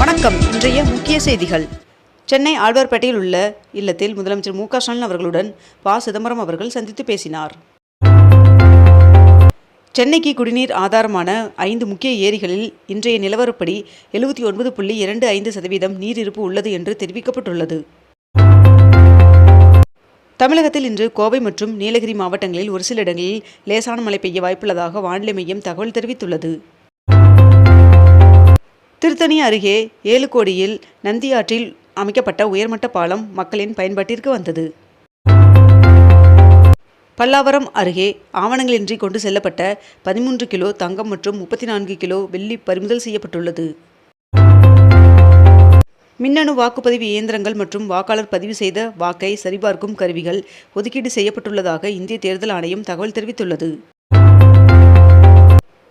வணக்கம். இன்றைய முக்கிய செய்திகள். சென்னை ஆழ்வார்பேட்டையில் உள்ள இல்லத்தில் முதலமைச்சர் மு க ஸ்டாலின் அவர்களுடன் ப. சிதம்பரம் அவர்கள் சந்தித்து பேசினார். சென்னைக்கு குடிநீர் ஆதாரமான 5 முக்கிய ஏரிகளில் இன்றைய நிலவரப்படி 79.25% நீர் இருப்பு உள்ளது என்று தெரிவிக்கப்பட்டுள்ளது. தமிழகத்தில் இன்று கோவை மற்றும் நீலகிரி மாவட்டங்களில் ஒரு சில இடங்களில் லேசான மழை பெய்ய வாய்ப்புள்ளதாக வானிலை மையம் தகவல் தெரிவித்துள்ளது. திருத்தணி அருகே 7 கோடியில் நந்தி ஆற்றில் அமைக்கப்பட்ட உயர்மட்ட பாலம் மக்களின் பயன்பாட்டிற்கு வந்தது. பல்லாவரம் அருகே ஆவணங்களின்றி கொண்டு செல்லப்பட்ட 13 கிலோ தங்கம் மற்றும் 34 கிலோ வெள்ளி பறிமுதல் செய்யப்பட்டுள்ளது. மின்னணு வாக்குப்பதிவு இயந்திரங்கள் மற்றும் வாக்காளர் பதிவு செய்த வாக்கை சரிபார்க்கும் கருவிகள் ஒதுக்கீடு செய்யப்பட்டுள்ளதாக இந்திய தேர்தல் ஆணையம் தகவல் தெரிவித்துள்ளது.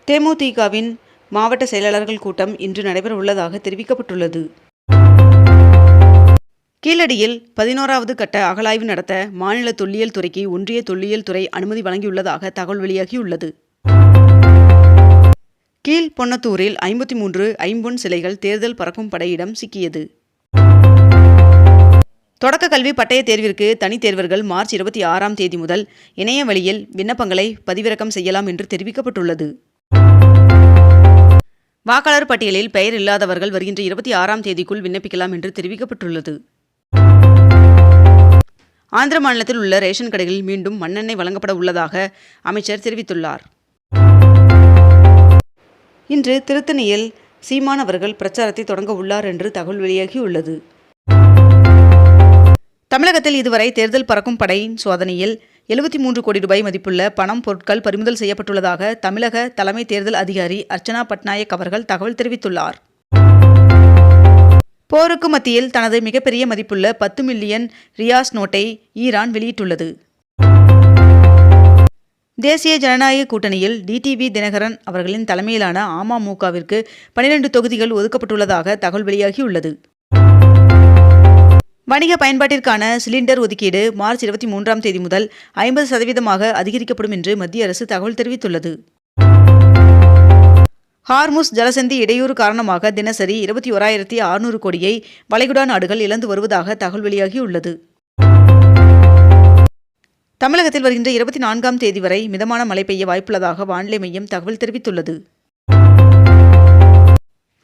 தேமுதிகவின் மாவட்ட செயலாளர்கள் கூட்டம் இன்று நடைபெற உள்ளதாக தெரிவிக்கப்பட்டுள்ளது. கீழடியில் 11வது கட்ட அகழாய்வு நடத்த மாநில தொல்லியல் துறைக்கு ஒன்றிய தொல்லியல் துறை அனுமதி வழங்கியுள்ளதாக தகவல் வெளியாகியுள்ளது. கீழ் பொன்னத்தூரில் 53 ஐம்பொன் சிலைகள் தேர்தல் பறக்கும் படையிடம் சிக்கியது. தொடக்க கல்வி பட்டய தேர்விற்கு தனித் தேர்வர்கள் மார்ச் 26ஆம் தேதி முதல் இணைய வழியில் விண்ணப்பங்களை பதிவிறக்கம் செய்யலாம் என்று தெரிவிக்கப்பட்டுள்ளது. வாக்காளர் பட்டியலில் பெயர் இல்லாதவர்கள் வருகின்ற 26ஆம் தேதிக்குள் விண்ணப்பிக்கலாம் என்று தெரிவிக்கப்பட்டுள்ளது. ஆந்திர மாநிலத்தில் உள்ள ரேஷன் கடைகளில் மீண்டும் மண்ணெண்ணெய் வழங்கப்பட உள்ளதாக அமைச்சர் தெரிவித்துள்ளார். இன்று திருத்தணியில் சீமான் அவர்கள் பிரச்சாரத்தை தொடங்க உள்ளார் என்று தகவல் வெளியாகியுள்ளது. தமிழகத்தில் இதுவரை தேர்தல் பறக்கும் படையின் சோதனையில் 73 கோடி ரூபாய் மதிப்புள்ள பணம் பொருட்கள் பறிமுதல் செய்யப்பட்டுள்ளதாக தமிழக தலைமை தேர்தல் அதிகாரி அர்ச்சனா பட்நாயக் அவர்கள் தகவல் தெரிவித்துள்ளார். போருக்கு மத்தியில் தனது மிகப்பெரிய மதிப்புள்ள 10 மில்லியன் ரியாஸ் நோட்டை ஈரான் வெளியிட்டுள்ளது. தேசிய ஜனநாயக கூட்டணியில் டிடிவி தினகரன் அவர்களின் தலைமையிலான அமமுகவிற்கு 12 தொகுதிகள் ஒதுக்கப்பட்டுள்ளதாக தகவல் வெளியாகியுள்ளது. வணிக பயன்பாட்டிற்கான சிலிண்டர் ஒதுக்கீடு மார்ச் 23ஆம் தேதி முதல் 50% அதிகரிக்கப்படும் என்று மத்திய அரசு தகவல் தெரிவித்துள்ளது. ஹார்முஸ் ஜலசந்தி இடையூறு காரணமாக தினசரி 21,600 கோடியை வளைகுடா நாடுகள் இழந்து வருவதாக தகவல் வெளியாகியுள்ளது. தமிழகத்தில் வருகின்ற 24ஆம் தேதி வரை மிதமான மழை பெய்ய வாய்ப்புள்ளதாக வானிலை மையம் தகவல் தெரிவித்துள்ளது.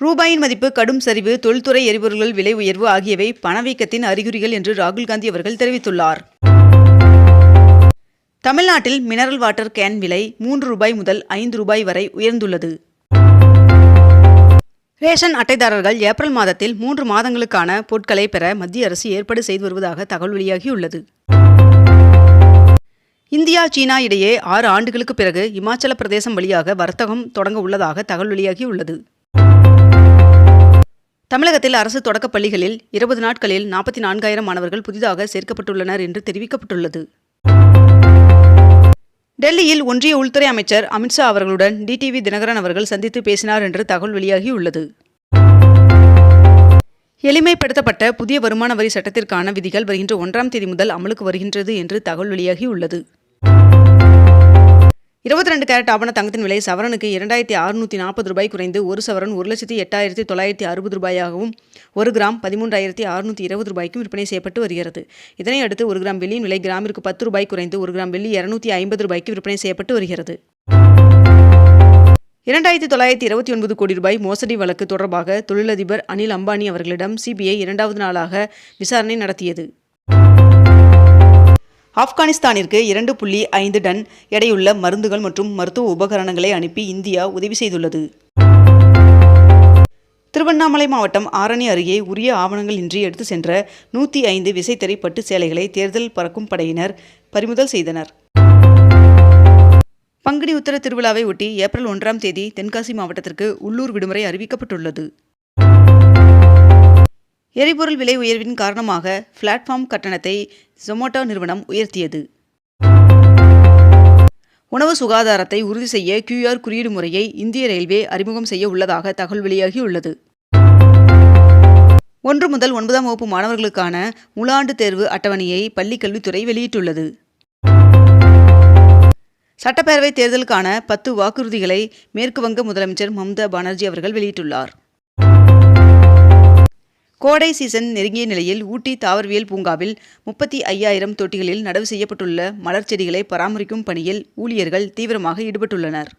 ரூபாயின் மதிப்பு கடும் சரிவு, தொழில்துறை எரிபொருள்கள் விலை உயர்வு ஆகியவை பணவீக்கத்தின் அறிகுறிகள் என்று ராகுல் காந்தி அவர்கள் தெரிவித்துள்ளார். தமிழ்நாட்டில் மினரல் வாட்டர் கேன் விலை 3 ரூபாய் முதல் 5 ரூபாய் வரை உயர்ந்துள்ளது. ரேஷன் அட்டைதாரர்கள் ஏப்ரல் மாதத்தில் 3 மாதங்களுக்கான பொருட்களை பெற மத்திய அரசு ஏற்பாடு செய்து வருவதாக தகவல் வெளியாகியுள்ளது. இந்தியா சீனா இடையே 6 ஆண்டுகளுக்கு பிறகு இமாச்சல பிரதேசம் வழியாக வர்த்தகம் தொடங்க உள்ளதாக தகவல் வெளியாகியுள்ளது. தமிழகத்தில் அரசு தொடக்கப் பள்ளிகளில் 20 நாட்களில் 44,000 மாணவர்கள் புதிதாக சேர்க்கப்பட்டுள்ளனர் என்று தெரிவிக்கப்பட்டுள்ளது. டெல்லியில் ஒன்றிய உள்துறை அமைச்சர் அமித்ஷா அவர்களுடன் டிடிவி தினகரன் அவர்கள் சந்தித்து பேசினார் என்று தகவல் வெளியாகியுள்ளது. எளிமைப்படுத்தப்பட்ட புதிய வருமான வரி சட்டத்திற்கான விதிகள் வருகின்ற 1ஆம் தேதி முதல் அமலுக்கு வருகின்றது என்று தகவல் வெளியாகியுள்ளது. 22 கேரட் ஆபண தங்கத்தின் விலை சவரனுக்கு 2,640 ரூபாய் குறைந்து 1 சவரன் 1,08,960 ரூபாயாகவும் 1 கிராம் 13,620 ரூபாய்க்கும் விற்பனை செய்யப்பட்டு வருகிறது. இதனையடுத்து 1 கிராம் வெள்ளியின் விலை கிராமிற்கு 10 ரூபாய் குறைந்து 1 கிராம் வெள்ளி 250 ரூபாய்க்கு விற்பனை செய்யப்பட்டு வருகிறது. 2,929 கோடி ரூபாய் மோசடி வழக்கு தொடர்பாக தொழிலதிபர் அனில் அம்பானி அவர்களிடம் சிபிஐ 2வது நாளாக விசாரணை நடத்தியது. ஆப்கானிஸ்தானிற்கு 2.5 டன் எடையுள்ள மருந்துகள் மற்றும் மருத்துவ உபகரணங்களை அனுப்பி இந்தியா உதவி செய்துள்ளது. திருவண்ணாமலை மாவட்டம் ஆரணி அருகே உரிய ஆவணங்கள் இன்றி எடுத்து சென்ற 105 விசைத்தறி பட்டு சேலைகளை தேர்தல் பறக்கும் படையினர் பறிமுதல் செய்தனர். பங்குனி உத்திர திருவிழாவை ஒட்டி ஏப்ரல் 1ஆம் தேதி தென்காசி மாவட்டத்திற்கு உள்ளூர் விடுமுறை அறிவிக்கப்பட்டுள்ளது. எரிபொருள் விலை உயர்வின் காரணமாக பிளாட்ஃபார்ம் கட்டணத்தை ஜொமேட்டோ நிறுவனம் உயர்த்தியது. உணவு சுகாதாரத்தை உறுதி செய்ய QR குறியீடு முறையை இந்திய ரயில்வே அறிமுகம் செய்ய உள்ளதாக தகவல் வெளியாகியுள்ளது. 1 முதல் 9ஆம் வகுப்பு மாணவர்களுக்கான முழாண்டு தேர்வு அட்டவணையை பள்ளிக் கல்வித்துறை வெளியிட்டுள்ளது. சட்டப்பேரவை தேர்தலுக்கான 10 வாக்குறுதிகளை மேற்கு வங்க முதலமைச்சர் மம்தா பானர்ஜி அவர்கள் வெளியிட்டுள்ளார். கோடை சீசன் நெருங்கிய நிலையில் ஊட்டி தாவரவியல் பூங்காவில் 35,000 தொட்டிகளில் நடவு செய்யப்பட்டுள்ள மலர் செடிகளை பராமரிக்கும் பணியில் ஊழியர்கள் தீவிரமாக ஈடுபட்டுள்ளனர்.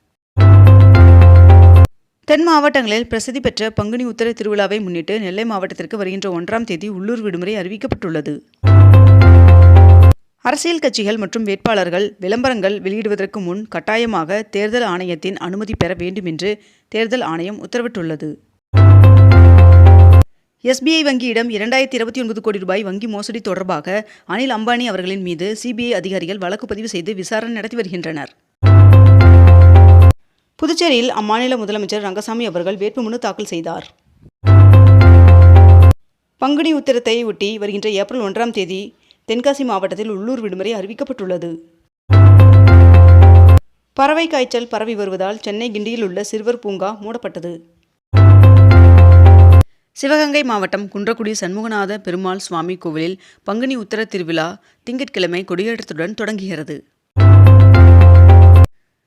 தென் மாவட்டங்களில் பிரசித்தி பெற்ற பங்குனி உத்திர திருவிழாவை முன்னிட்டு நெல்லை மாவட்டத்திற்கு வருகின்ற 1ஆம் தேதி உள்ளூர் விடுமுறை அறிவிக்கப்பட்டுள்ளது. அரசியல் கட்சிகள் மற்றும் வேட்பாளர்கள் விளம்பரங்கள் வெளியிடுவதற்கு முன் கட்டாயமாக தேர்தல் ஆணையத்தின் அனுமதி பெற வேண்டும் என்று தேர்தல் ஆணையம் உத்தரவிட்டுள்ளது. SBI வங்கியிடம் 2029 கோடி ரூபாய் வங்கி மோசடி தொடர்பாக அனில் அம்பானி அவர்களின் மீது CBI அதிகாரிகள் வழக்கு பதிவு செய்து விசாரணை நடத்தி வருகின்றனர். புதுச்சேரியில் அம்மாநில முதலமைச்சர் ரங்கசாமி அவர்கள் வேட்புமனு தாக்கல் செய்தார். பங்குனி உத்திரத்தை ஒட்டி வருகின்ற ஏப்ரல் 1ஆம் தேதி தென்காசி மாவட்டத்தில் உள்ளூர் விடுமுறை அறிவிக்கப்பட்டுள்ளது. பறவை காய்ச்சல் பரவி வருவதால் சென்னை கிண்டியில் உள்ள சிறுவர் பூங்கா மூடப்பட்டது. சிவகங்கை மாவட்டம் குன்றக்குடி சண்முகநாத பெருமாள் சுவாமி கோவிலில் பங்குனி உத்திர திருவிழா திங்கட்கிழமை கொடியேற்றத்துடன் தொடங்குகிறது.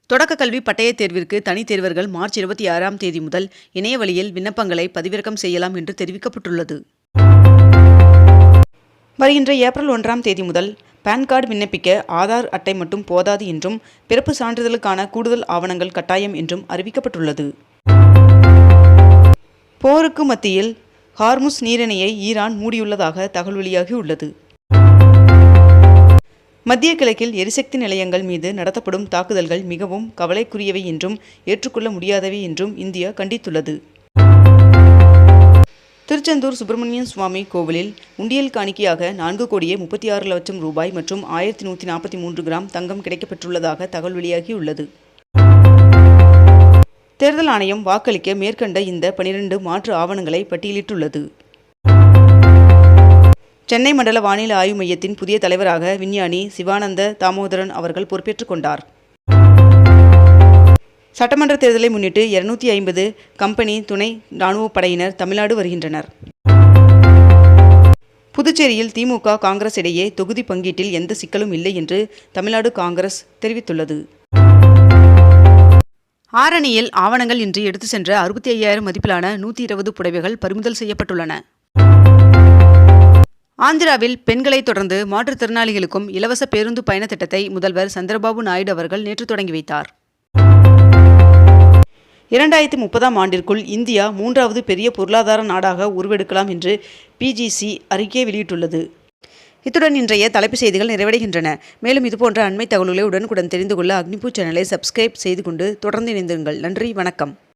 தொடக்க கல்வி பட்டயத் தேர்விற்கு தனித் தேர்வர்கள் மார்ச் 26ஆம் தேதி முதல் இணைய வழியில் விண்ணப்பங்களை பதிவிறக்கம் செய்யலாம் என்று தெரிவிக்கப்பட்டுள்ளது. வருகின்ற ஏப்ரல் 1ஆம் தேதி முதல் பான் கார்டு விண்ணப்பிக்க ஆதார் அட்டை மட்டும் போதாது என்றும் பிறப்பு சான்றிதழுக்கான கூடுதல் ஆவணங்கள் கட்டாயம் என்றும் அறிவிக்கப்பட்டுள்ளது. போருக்கு மத்தியில் ஹார்முஸ் நீரிணையை ஈரான் மூடியுள்ளதாக தகவல் வெளியாகியுள்ளது. மத்திய கிழக்கில் எரிசக்தி நிலையங்கள் மீது நடத்தப்படும் தாக்குதல்கள் மிகவும் கவலைக்குரியவை என்றும் ஏற்றுக்கொள்ள முடியாதவை என்றும் இந்தியா கண்டித்துள்ளது. திருச்செந்தூர் சுப்பிரமணியன் சுவாமி கோவிலில் உண்டியல் காணிக்கையாக 4,36,00,000 ரூபாய் மற்றும் 1143 கிராம் தங்கம் கிடைக்கப்பெற்றுள்ளதாக தகவல் வெளியாகியுள்ளது. தேர்தல் ஆணையம் வாக்களிக்க மேற்கண்ட இந்த 12 மாற்று ஆவணங்களை பட்டியலிட்டுள்ளது. சென்னை மண்டல வானிலை ஆய்வு மையத்தின் புதிய தலைவராக விஞ்ஞானி சிவானந்த தாமோதரன் அவர்கள் பொறுப்பேற்றுக் கொண்டார். சட்டமன்ற தேர்தலை முன்னிட்டு 250 கம்பெனி துணை இராணுவப் படையினர் தமிழ்நாடு வருகின்றனர். புதுச்சேரியில் திமுக காங்கிரஸ் இடையே தொகுதி பங்கீட்டில் எந்த சிக்கலும் இல்லை என்று தமிழ்நாடு காங்கிரஸ் தெரிவித்துள்ளது. ஆரணியில் ஆவணங்கள் இன்றி எடுத்து சென்ற 65,000 மதிப்பிலான 120 புடவைகள் பறிமுதல் செய்யப்பட்டுள்ளன. ஆந்திராவில் பெண்களை தொடர்ந்து மாற்றுத்திறனாளிகளுக்கும் இலவச பேருந்து பயண திட்டத்தை முதல்வர் சந்திரபாபு நாயுடு அவர்கள் நேற்று தொடங்கி வைத்தார். 2030ஆம் ஆண்டிற்குள் இந்தியா 3வது பெரிய பொருளாதார நாடாக உருவெடுக்கலாம் என்று PGC அறிக்கை வெளியிட்டுள்ளது. இத்துடன் இன்றைய தலைப்புச் செய்திகள் நிறைவடைகின்றன. மேலும் இதுபோன்ற அண்மை தகவல்களை உடனுக்குடன் தெரிந்து கொள்ள அக்னிபூ சேனலை சப்ஸ்கிரைப் செய்து கொண்டு தொடர்ந்து இணைந்திருங்கள். நன்றி, வணக்கம்.